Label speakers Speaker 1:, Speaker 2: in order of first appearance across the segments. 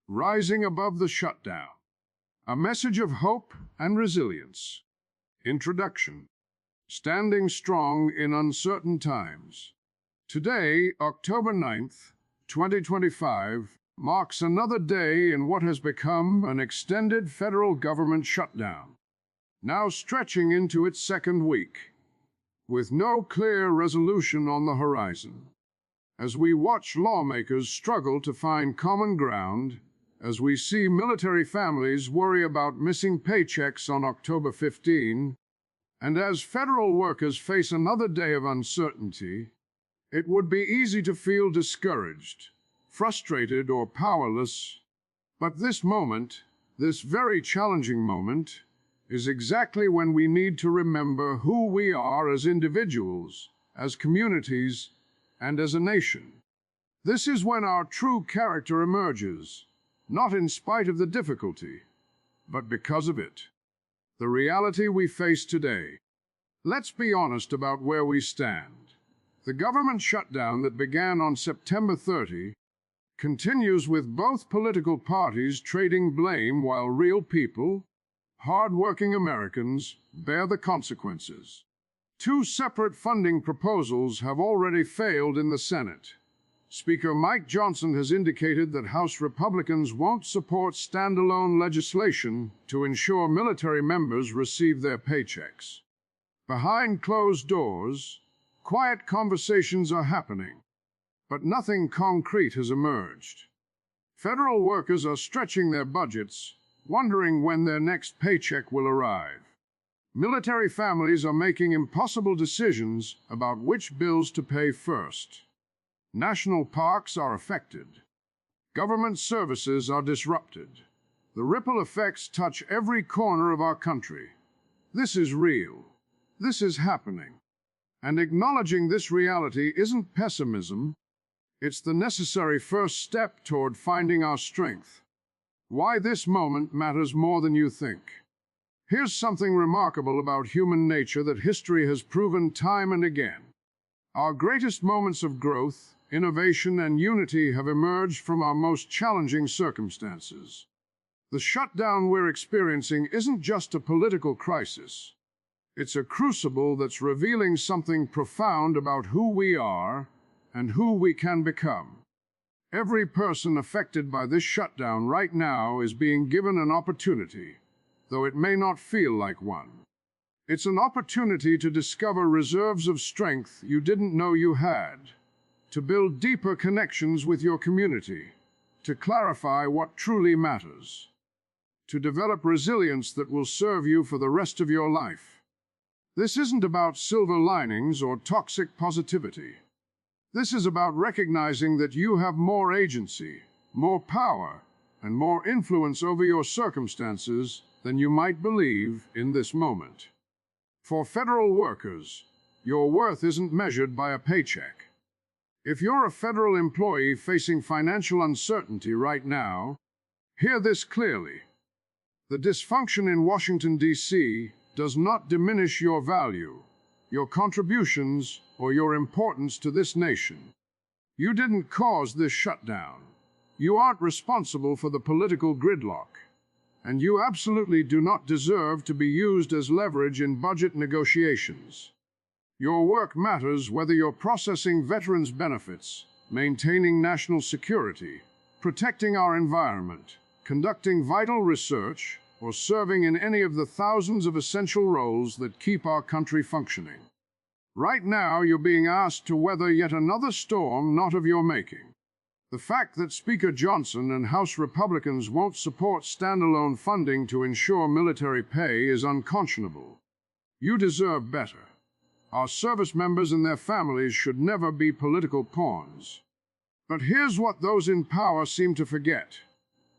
Speaker 1: Rising above the shutdown. A message of hope and resilience. Introduction. Standing strong in uncertain times. Today, October 9th, 2025, marks another day in what has become an extended federal government shutdown, now stretching into its second week, with no clear resolution on the horizon. As we watch lawmakers struggle to find common ground, as we see military families worry about missing paychecks on October 15, and as federal workers face another day of uncertainty, it would be easy to feel discouraged, frustrated, or powerless. But this moment, this very challenging moment, is exactly when we need to remember who we are as individuals, as communities, and as a nation. This is when our true character emerges, not in spite of the difficulty, but because of it. The reality we face today. Let's be honest about where we stand. The government shutdown that began on September 30 continues with both political parties trading blame while real people, hard-working Americans, bear the consequences. Two separate funding proposals have already failed in the Senate. Speaker Mike Johnson has indicated that House Republicans won't support standalone legislation to ensure military members receive their paychecks. Behind closed doors, quiet conversations are happening, but nothing concrete has emerged. Federal workers are stretching their budgets, wondering when their next paycheck will arrive. Military families are making impossible decisions about which bills to pay first. National parks are affected. Government services are disrupted. The ripple effects touch every corner of our country. This is real. This is happening. And acknowledging this reality isn't pessimism. It's the necessary first step toward finding our strength. Why this moment matters more than you think. Here's something remarkable about human nature that history has proven time and again. Our greatest moments of growth, innovation, and unity have emerged from our most challenging circumstances. The shutdown we're experiencing isn't just a political crisis. It's a crucible that's revealing something profound about who we are and who we can become. Every person affected by this shutdown right now is being given an opportunity, though it may not feel like one. It's an opportunity to discover reserves of strength you didn't know you had, to build deeper connections with your community, to clarify what truly matters, to develop resilience that will serve you for the rest of your life. This isn't about silver linings or toxic positivity. This is about recognizing that you have more agency, more power, and more influence over your circumstances than you might believe in this moment. For federal workers, your worth isn't measured by a paycheck. If you're a federal employee facing financial uncertainty right now, hear this clearly. The dysfunction in Washington, D.C. does not diminish your value, your contributions, or your importance to this nation. You didn't cause this shutdown. You aren't responsible for the political gridlock. And you absolutely do not deserve to be used as leverage in budget negotiations. Your work matters whether you're processing veterans' benefits, maintaining national security, protecting our environment, conducting vital research, or serving in any of the thousands of essential roles that keep our country functioning. Right now, you're being asked to weather yet another storm not of your making. The fact that Speaker Johnson and House Republicans won't support standalone funding to ensure military pay is unconscionable. You deserve better. Our service members and their families should never be political pawns. But here's what those in power seem to forget.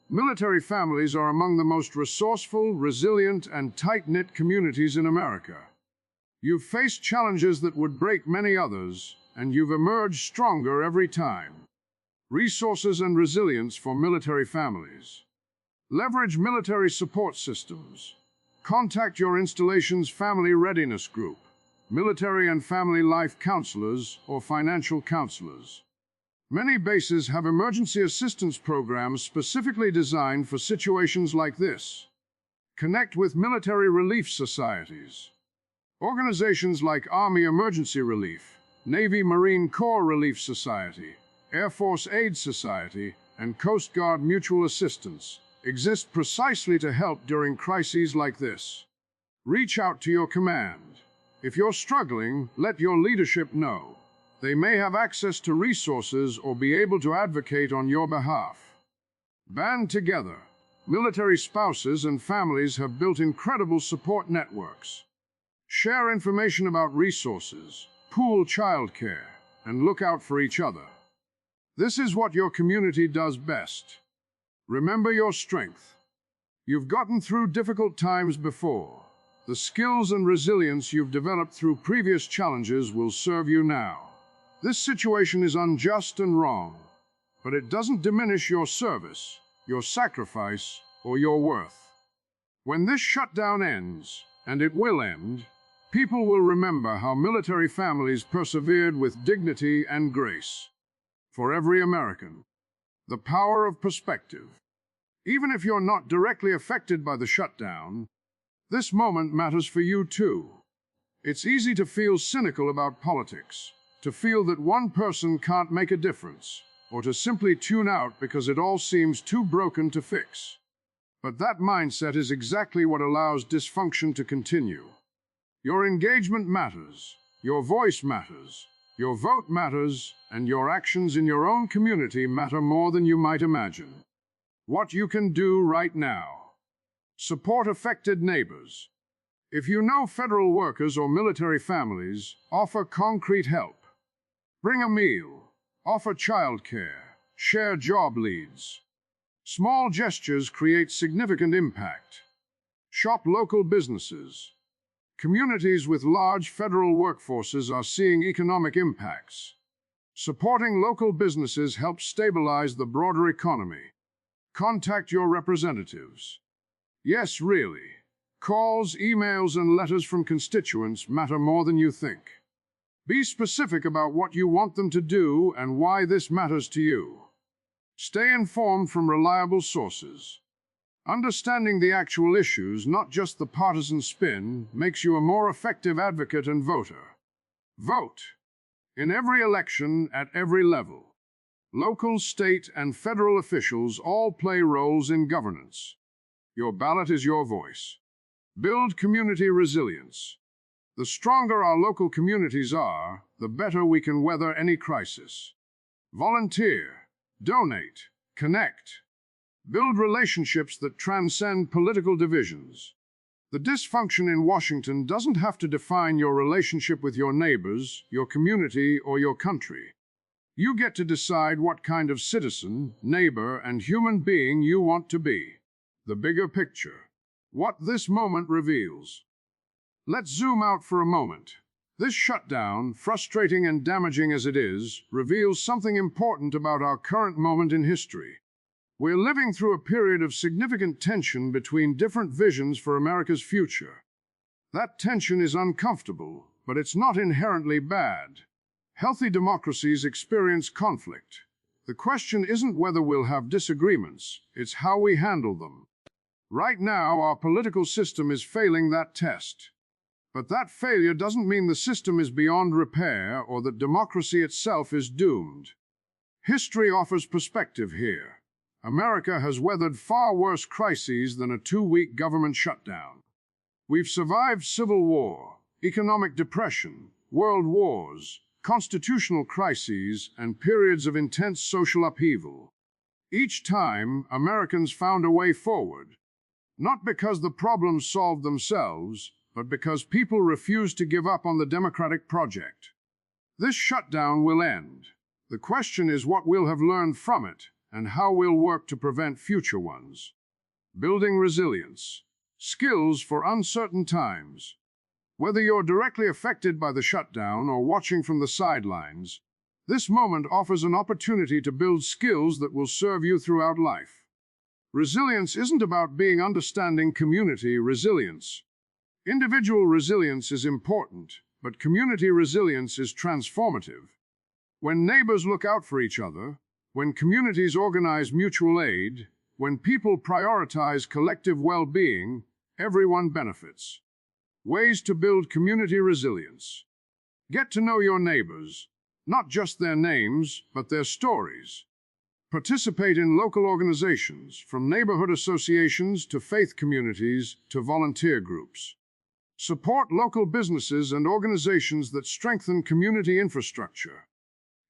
Speaker 1: Military families are among the most resourceful, resilient, and tight-knit communities in America. You've faced challenges that would break many others, and you've emerged stronger every time. Resources and resilience for military families. Leverage military support systems. Contact your installation's family readiness group, military and family life counselors, or financial counselors. Many bases have emergency assistance programs specifically designed for situations like this. Connect with military relief societies. Organizations like Army Emergency Relief, Navy Marine Corps Relief Society, Air Force Aid Society, and Coast Guard Mutual Assistance exist precisely to help during crises like this. Reach out to your command. If you're struggling, let your leadership know. They may have access to resources or be able to advocate on your behalf. Band together. Military spouses and families have built incredible support networks. Share information about resources, pool childcare, and look out for each other. This is what your community does best. Remember your strength. You've gotten through difficult times before. The skills and resilience you've developed through previous challenges will serve you now. This situation is unjust and wrong, but it doesn't diminish your service, your sacrifice, or your worth. When this shutdown ends, and it will end, people will remember how military families persevered with dignity and grace. For every American, the power of perspective. Even if you're not directly affected by the shutdown, this moment matters for you too. It's easy to feel cynical about politics, to feel that one person can't make a difference, or to simply tune out because it all seems too broken to fix. But that mindset is exactly what allows dysfunction to continue. Your engagement matters, your voice matters, your vote matters, and your actions in your own community matter more than you might imagine. What you can do right now. Support affected neighbors. If you know federal workers or military families, offer concrete help. Bring a meal, offer childcare, share job leads. Small gestures create significant impact. Shop local businesses. Communities with large federal workforces are seeing economic impacts. Supporting local businesses helps stabilize the broader economy. Contact your representatives. Yes, really. Calls, emails, and letters from constituents matter more than you think. Be specific about what you want them to do and why this matters to you. Stay informed from reliable sources. Understanding the actual issues, not just the partisan spin, makes you a more effective advocate and voter. Vote. In every election, at every level. Local, state, and federal officials all play roles in governance. Your ballot is your voice. Build community resilience. The stronger our local communities are, the better we can weather any crisis. Volunteer, donate, connect. Build relationships that transcend political divisions. The dysfunction in Washington doesn't have to define your relationship with your neighbors, your community, or your country. You get to decide what kind of citizen, neighbor, and human being you want to be. The bigger picture. What this moment reveals. Let's zoom out for a moment. This shutdown, frustrating and damaging as it is, reveals something important about our current moment in history. We're living through a period of significant tension between different visions for America's future. That tension is uncomfortable, but it's not inherently bad. Healthy democracies experience conflict. The question isn't whether we'll have disagreements, it's how we handle them. Right now, our political system is failing that test. But that failure doesn't mean the system is beyond repair or that democracy itself is doomed. History offers perspective here. America has weathered far worse crises than a 2-week government shutdown. We've survived civil war, economic depression, world wars, constitutional crises, and periods of intense social upheaval. Each time, Americans found a way forward. Not because the problems solved themselves, but because people refused to give up on the democratic project. This shutdown will end. The question is what we'll have learned from it, and how we'll work to prevent future ones. Building resilience. Skills for uncertain times. Whether you're directly affected by the shutdown or watching from the sidelines, this moment offers an opportunity to build skills that will serve you throughout life. Resilience isn't about being understanding community resilience. Individual resilience is important, but community resilience is transformative. When neighbors look out for each other, when communities organize mutual aid, when people prioritize collective well-being, everyone benefits. Ways to build community resilience. Get to know your neighbors, not just their names, but their stories. Participate in local organizations, from neighborhood associations to faith communities to volunteer groups. Support local businesses and organizations that strengthen community infrastructure.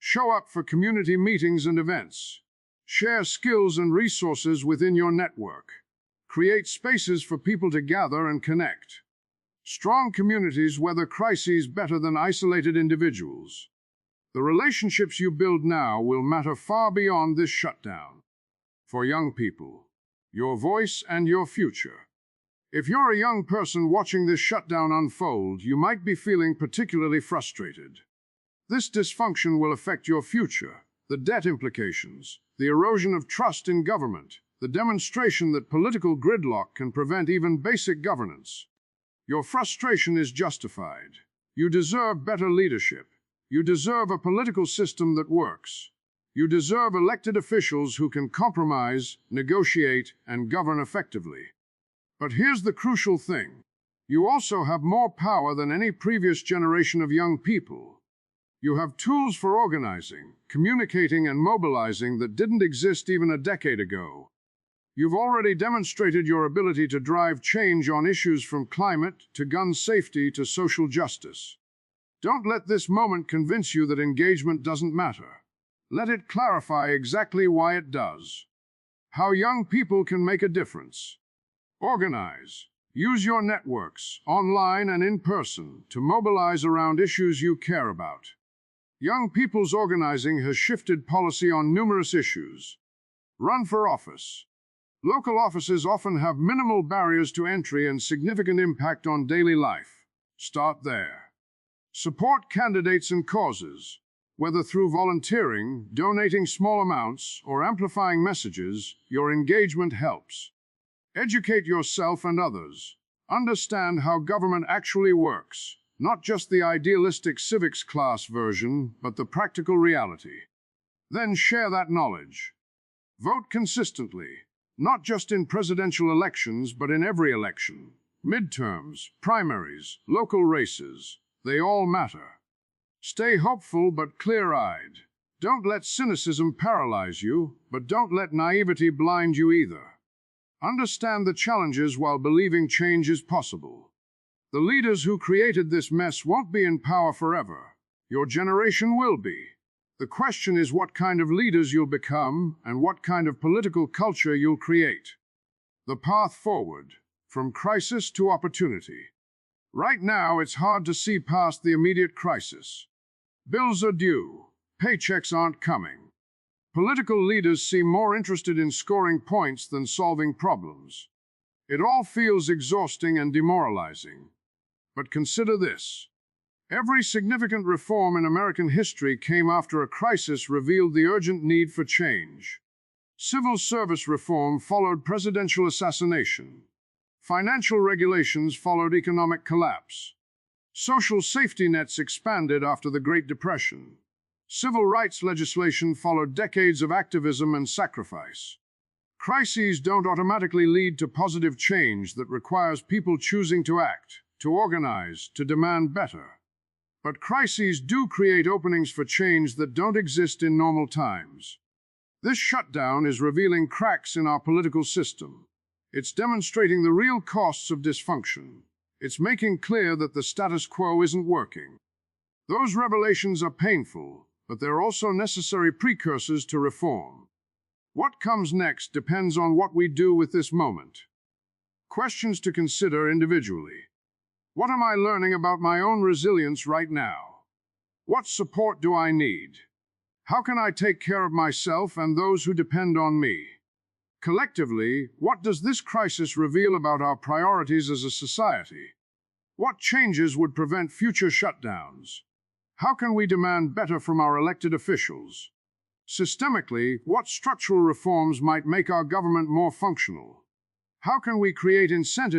Speaker 1: Show up for community meetings and events. Share skills and resources within your network. Create spaces for people to gather and connect. Strong communities weather crises better than isolated individuals. The relationships you build now will matter far beyond this shutdown. For young people, your voice and your future. If you're a young person watching this shutdown unfold, you might be feeling particularly frustrated. This dysfunction will affect your future, the debt implications, the erosion of trust in government, the demonstration that political gridlock can prevent even basic governance. Your frustration is justified. You deserve better leadership. You deserve a political system that works. You deserve elected officials who can compromise, negotiate, and govern effectively. But here's the crucial thing. You also have more power than any previous generation of young people. You have tools for organizing, communicating, and mobilizing that didn't exist even a decade ago. You've already demonstrated your ability to drive change on issues from climate to gun safety to social justice. Don't let this moment convince you that engagement doesn't matter. Let it clarify exactly why it does. How young people can make a difference. Organize. Use your networks, online and in person, to mobilize around issues you care about. Young people's organizing has shifted policy on numerous issues. Run for office. Local offices often have minimal barriers to entry and significant impact on daily life. Start there. Support candidates and causes. Whether through volunteering, donating small amounts, or amplifying messages, your engagement helps. Educate yourself and others. Understand how government actually works, not just the idealistic civics class version, but the practical reality. Then share that knowledge. Vote consistently, not just in presidential elections, but in every election. Midterms, primaries, local races. They all matter. Stay hopeful but clear-eyed. Don't let cynicism paralyze you, but don't let naivety blind you either. Understand the challenges while believing change is possible. The leaders who created this mess won't be in power forever. Your generation will be. The question is what kind of leaders you'll become and what kind of political culture you'll create. The path forward, from crisis to opportunity. Right now, it's hard to see past the immediate crisis. Bills are due. Paychecks aren't coming. Political leaders seem more interested in scoring points than solving problems. It all feels exhausting and demoralizing. But consider this. Every significant reform in American history came after a crisis revealed the urgent need for change. Civil service reform followed presidential assassination. Financial regulations followed economic collapse. Social safety nets expanded after the Great Depression. Civil rights legislation followed decades of activism and sacrifice. Crises don't automatically lead to positive change that requires people choosing to act, to organize, to demand better. But crises do create openings for change that don't exist in normal times. This shutdown is revealing cracks in our political system. It's demonstrating the real costs of dysfunction. It's making clear that the status quo isn't working. Those revelations are painful, but they're also necessary precursors to reform. What comes next depends on what we do with this moment. Questions to consider individually. What am I learning about my own resilience right now? What support do I need? How can I take care of myself and those who depend on me? Collectively, what does this crisis reveal about our priorities as a society? What changes would prevent future shutdowns? How can we demand better from our elected officials? Systemically, what structural reforms might make our government more functional? How can we create incentives